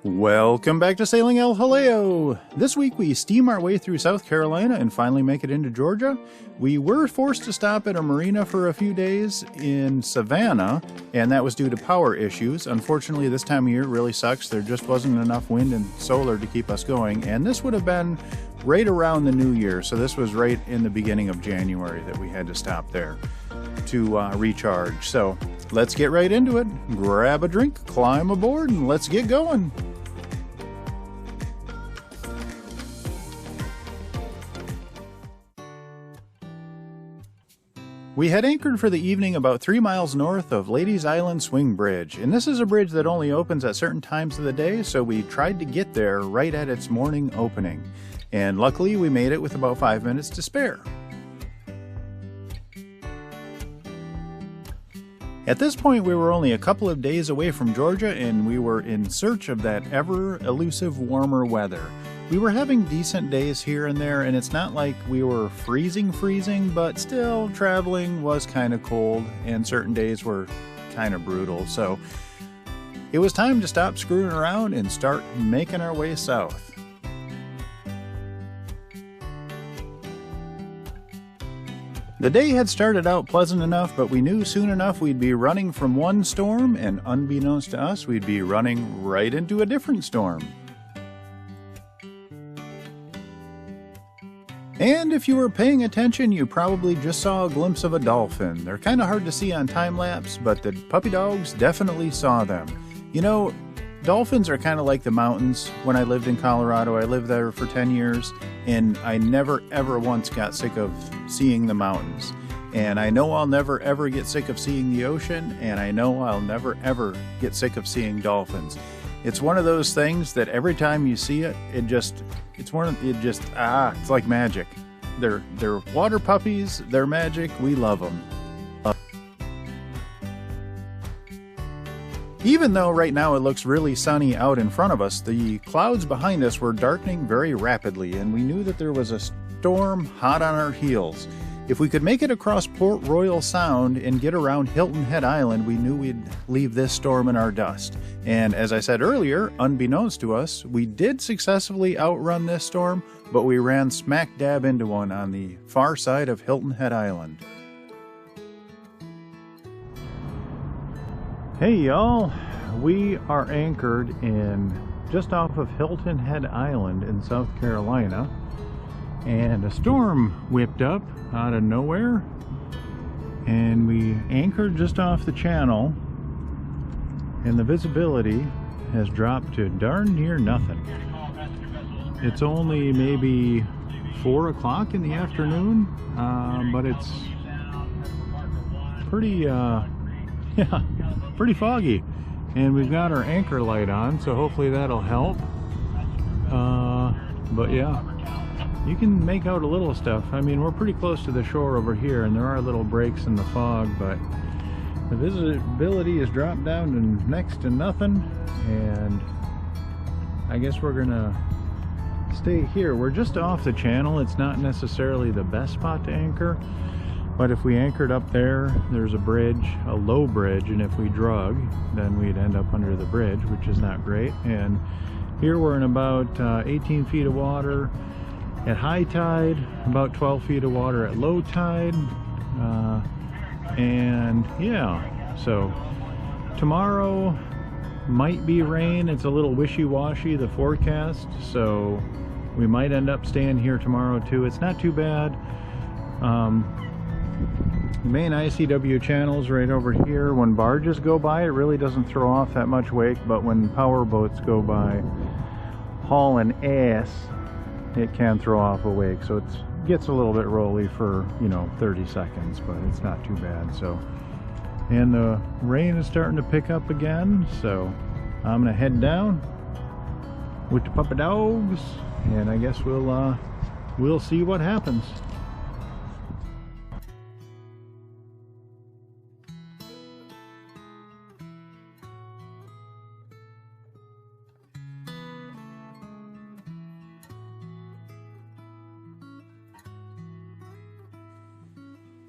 Welcome back to Sailing El Jaleo. This week we steam our way through South Carolina and finally make it into Georgia. We were forced to stop at a marina for a few days in Savannah, and that was due to power issues. Unfortunately, this time of year really sucks. There just wasn't enough wind and solar to keep us going, and this would have been right around the new year, so this was right in the beginning of January that we had to stop there to recharge. So let's get right into it. Grab a drink, climb aboard, and let's get going. We had anchored for the evening about 3 miles north of Ladies Island Swing Bridge, and this is a bridge that only opens at certain times of the day, so we tried to get there right at its morning opening. And luckily we made it with about 5 minutes to spare. At this point we were only a couple of days away from Georgia, and we were in search of that ever elusive warmer weather. We were having decent days here and there, and it's not like we were freezing, but still traveling was kind of cold and certain days were kind of brutal. So it was time to stop screwing around and start making our way south. The day had started out pleasant enough, but we knew soon enough we'd be running from one storm, and unbeknownst to us, we'd be running right into a different storm. And if you were paying attention, you probably just saw a glimpse of a dolphin. They're kind of hard to see on time-lapse, but the puppy dogs definitely saw them. You know, dolphins are kind of like the mountains. When I lived in Colorado, I lived there for 10 years, and I never ever once got sick of seeing the mountains. And I know I'll never ever get sick of seeing the ocean, and I know I'll never ever get sick of seeing dolphins. It's one of those things that every time you see it, it's like magic. They're water puppies, they're magic, we love them. Even though right now it looks really sunny out in front of us, the clouds behind us were darkening very rapidly, and we knew that there was a storm hot on our heels. If we could make it across Port Royal Sound and get around Hilton Head Island, we knew we'd leave this storm in our dust. And as I said earlier, unbeknownst to us, we did successfully outrun this storm, but we ran smack dab into one on the far side of Hilton Head Island. Hey y'all, we are anchored in just off of Hilton Head Island in South Carolina, and a storm whipped up out of nowhere, and we anchored just off the channel, and the visibility has dropped to darn near nothing. It's only maybe 4 o'clock in the afternoon, but it's pretty pretty foggy, and we've got our anchor light on, so hopefully that'll help. But yeah, you can make out a little stuff. I mean, we're pretty close to the shore over here, and there are little breaks in the fog, but the visibility has dropped down to next to nothing, and I guess we're gonna stay here. We're just off the channel. It's not necessarily the best spot to anchor, but if we anchored up there, there's a bridge, a low bridge, and if we drug, then we'd end up under the bridge, which is not great. And here we're in about 18 feet of water at high tide, about 12 feet of water at low tide, and yeah, so tomorrow might be rain. It's a little wishy-washy, the forecast, so we might end up staying here tomorrow too. It's not too bad. The main ICW channel's right over here. When barges go by, it really doesn't throw off that much wake, but when power boats go by hauling ass, it can throw off a wake, so it gets a little bit rolly for, 30 seconds, but it's not too bad. So, and the rain is starting to pick up again, so I'm gonna head down with the puppy dogs, and I guess we'll see what happens.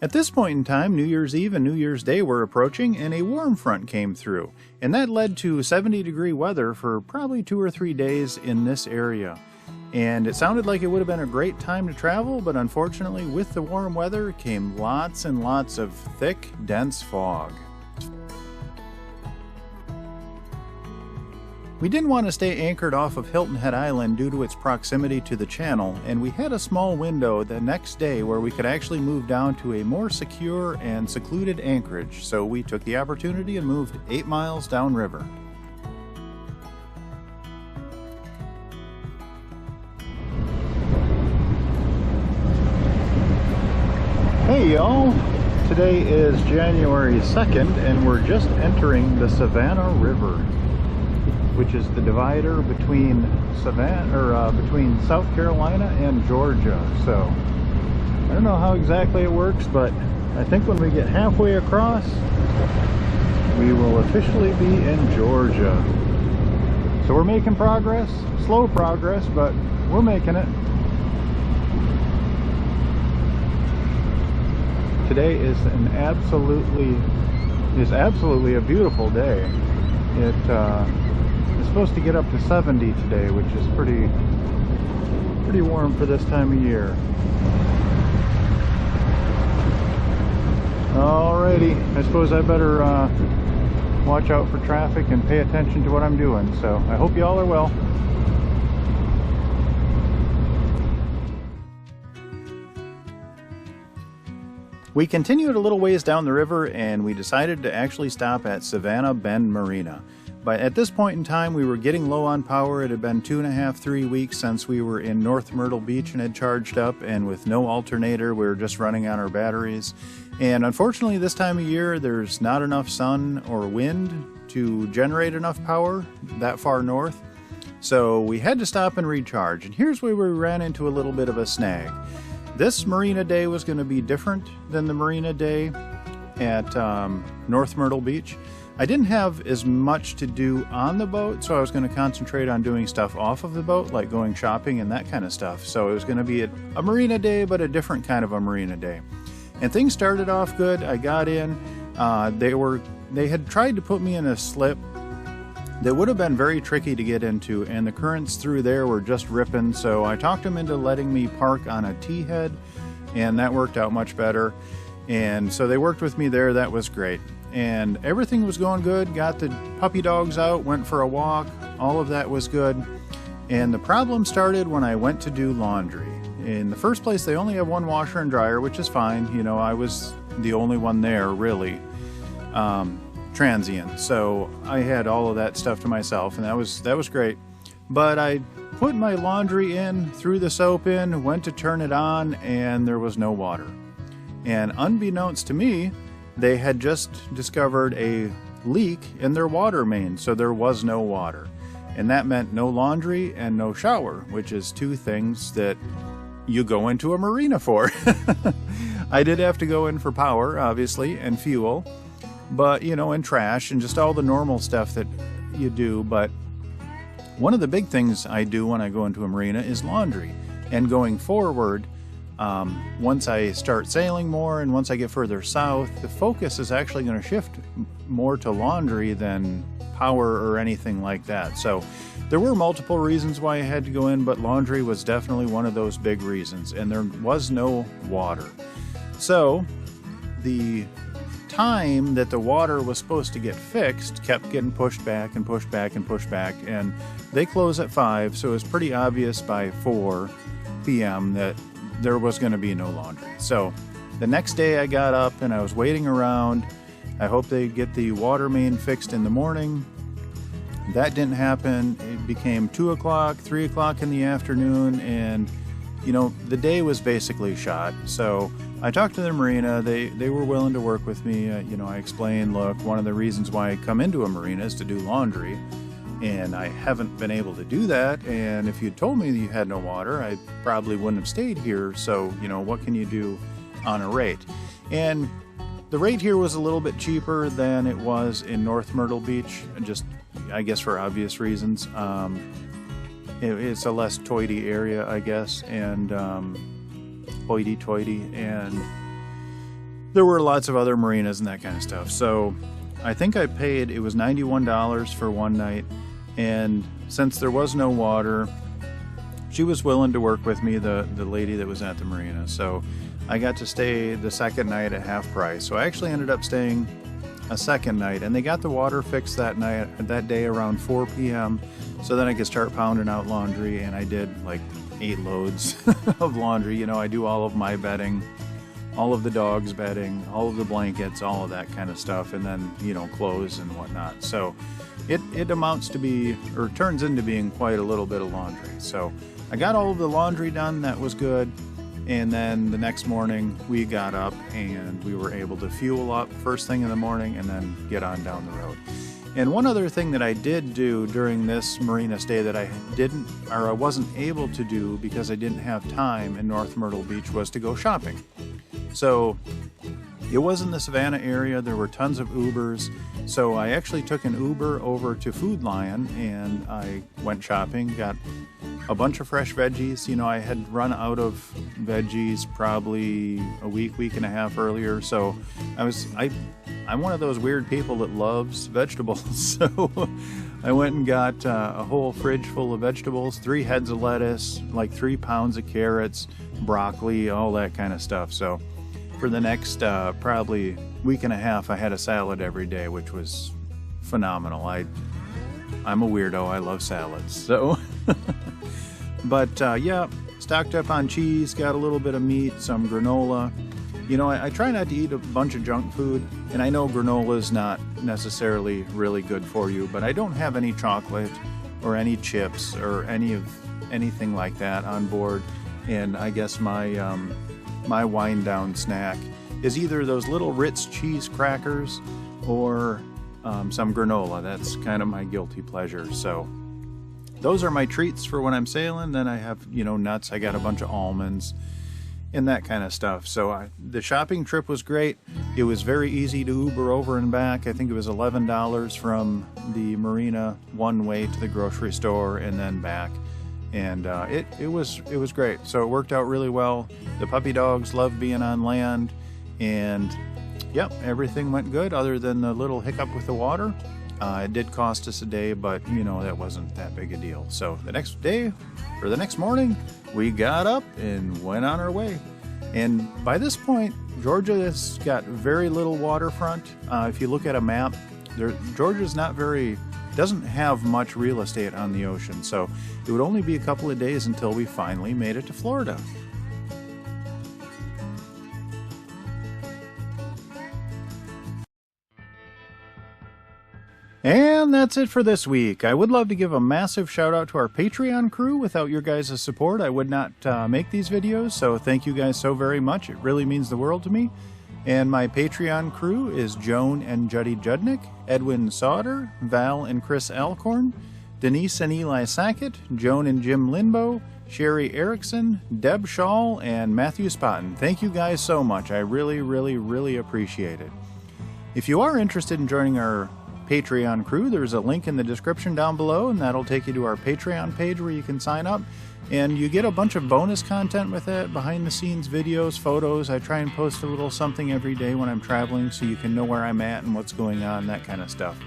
At this point in time, New Year's Eve and New Year's Day were approaching, and a warm front came through, and that led to 70-degree weather for probably 2 or 3 days in this area. And it sounded like it would have been a great time to travel, but unfortunately with the warm weather came lots and lots of thick, dense fog. We didn't want to stay anchored off of Hilton Head Island due to its proximity to the channel, and we had a small window the next day where we could actually move down to a more secure and secluded anchorage, so we took the opportunity and moved 8 miles downriver. Hey y'all! Today is January 2nd and we're just entering the Savannah River, which is the divider between between South Carolina and Georgia. So I don't know how exactly it works, but I think when we get halfway across, we will officially be in Georgia. So we're making progress, slow progress, but we're making it. Today is absolutely a beautiful day. It's supposed to get up to 70 today, which is pretty warm for this time of year. Alrighty, I suppose I better watch out for traffic and pay attention to what I'm doing. So I hope y'all are well. We continued a little ways down the river and we decided to actually stop at Savannah Bend Marina. But at this point in time, we were getting low on power. It had been 2.5 to 3 weeks since we were in North Myrtle Beach and had charged up, and with no alternator, we were just running on our batteries. And unfortunately, this time of year, there's not enough sun or wind to generate enough power that far north. So we had to stop and recharge. And here's where we ran into a little bit of a snag. This Marina Day was going to be different than the Marina Day at North Myrtle Beach. I didn't have as much to do on the boat, so I was going to concentrate on doing stuff off of the boat, like going shopping and that kind of stuff. So it was going to be a Marina Day, but a different kind of a Marina Day. And things started off good. I got in. They had tried to put me in a slip that would have been very tricky to get into, and the currents through there were just ripping, so I talked them into letting me park on a T-head, and that worked out much better. And so they worked with me there. That was great. And everything was going good. Got the puppy dogs out, went for a walk. All of that was good. And the problem started when I went to do laundry. In the first place, they only have one washer and dryer, which is fine. You know, I was the only one there, really, transient. So I had all of that stuff to myself, and that was great. But I put my laundry in, threw the soap in, went to turn it on, and there was no water. And unbeknownst to me, they had just discovered a leak in their water main, so there was no water. And that meant no laundry and no shower, which is two things that you go into a marina for. I did have to go in for power, obviously, and fuel, but, you know, and trash and just all the normal stuff that you do. But one of the big things I do when I go into a marina is laundry. And going forward, once I start sailing more and once I get further south, the focus is actually going to shift more to laundry than power or anything like that. So there were multiple reasons why I had to go in, but laundry was definitely one of those big reasons, and there was no water. So the time that the water was supposed to get fixed kept getting pushed back and pushed back and pushed back, and they close at 5, so it was pretty obvious by 4 p.m. that there was going to be no laundry. So the next day I got up and I was waiting around. I hope they get the water main fixed in the morning. That didn't happen. It became 2 o'clock, 3 o'clock in the afternoon, and you know, the day was basically shot. So I talked to the marina. They were willing to work with me. You know, I explained, look, one of the reasons why I come into a marina is to do laundry, and I haven't been able to do that. And if you'd told me that you had no water, I probably wouldn't have stayed here. So, you know, what can you do on a rate? And the rate here was a little bit cheaper than it was in North Myrtle Beach, just, I guess, for obvious reasons. It's a less toity area, I guess, and hoity-toity, and there were lots of other marinas and that kind of stuff. So I think I paid, it was $91 for one night, and since there was no water, she was willing to work with me, the lady that was at the marina. So I got to stay the second night at half price. So I actually ended up staying a second night, and they got the water fixed that day around 4 p.m. so then I could start pounding out laundry, and I did like 8 loads of laundry. You know, I do all of my bedding, all of the dogs' bedding, all of the blankets, all of that kind of stuff, and then, you know, clothes and whatnot. So it amounts to be, or turns into being, quite a little bit of laundry. So I got all of the laundry done. That was good. And then the next morning we got up and we were able to fuel up first thing in the morning and then get on down the road. And one other thing that I did do during this marina stay that I wasn't able to do because I didn't have time in North Myrtle Beach was to go shopping. So it was in the Savannah area. There were tons of Ubers. So I actually took an Uber over to Food Lion and I went shopping, got a bunch of fresh veggies. You know, I had run out of veggies probably a week and a half earlier. So I'm one of those weird people that loves vegetables. So I went and got a whole fridge full of vegetables, 3 heads of lettuce, like 3 pounds of carrots, broccoli, all that kind of stuff. So for the next probably week and a half, I had a salad every day, which was phenomenal. I'm a weirdo. I love salads. So, but yeah, stocked up on cheese, got a little bit of meat, some granola. You know, I try not to eat a bunch of junk food, and I know granola is not necessarily really good for you, but I don't have any chocolate or any chips or anything like that on board. And I guess my wind down snack is either those little Ritz cheese crackers or some granola. That's kind of my guilty pleasure. So those are my treats for when I'm sailing. Then I have, you know, nuts. I got a bunch of almonds and that kind of stuff. So the shopping trip was great. It was very easy to Uber over and back. I think it was $11 from the marina one way to the grocery store and then back. And it was great. So it worked out really well. The puppy dogs loved being on land, and yep, everything went good other than the little hiccup with the water. It did cost us a day, but you know, that wasn't that big a deal. So the next day, or the next morning, we got up and went on our way. And by this point, Georgia has got very little waterfront. If you look at a map, Georgia's doesn't have much real estate on the ocean, so it would only be a couple of days until we finally made it to Florida. And that's it for this week. I would love to give a massive shout out to our Patreon crew. Without your guys' support, I would not make these videos, so thank you guys so very much. It really means the world to me. And my Patreon crew is Joan and Juddy Judnick, Edwin Sauter, Val and Chris Alcorn, Denise and Eli Sackett, Joan and Jim Linbo, Sherry Erickson, Deb Shaw, and Matthew Spotton. Thank you guys so much. I really, really, really appreciate it. If you are interested in joining our Patreon crew, there's a link in the description down below, and that'll take you to our Patreon page where you can sign up. And you get a bunch of bonus content with it, behind the scenes videos, photos. I try and post a little something every day when I'm traveling so you can know where I'm at and what's going on, that kind of stuff.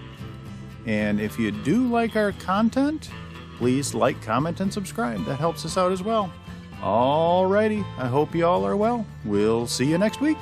And if you do like our content, please like, comment, and subscribe. That helps us out as well. Alrighty, I hope you all are well. We'll see you next week.